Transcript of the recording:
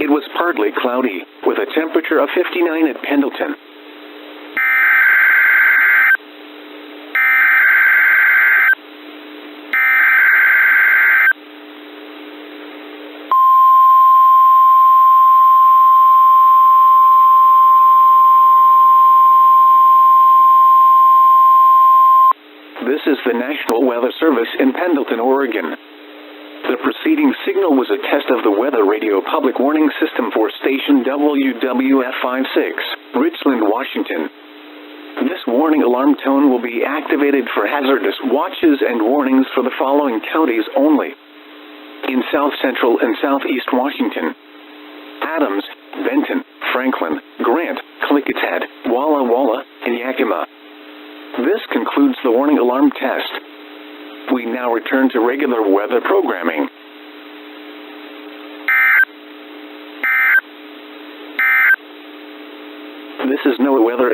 It was partly cloudy, with a temperature of 59 at Pendleton. This is the National Weather Service in Pendleton, Oregon. The preceding signal was a test of the weather radio public warning system for station WWF56 Richland, Washington. This warning alarm tone will be activated for hazardous watches and warnings for the following counties only: in south central and southeast Washington: Adams, Benton, Franklin, Grant, Klickitat, Walla Walla, and Yakima. This concludes the warning alarm test. We now return to regular weather programming. This is NOAA weather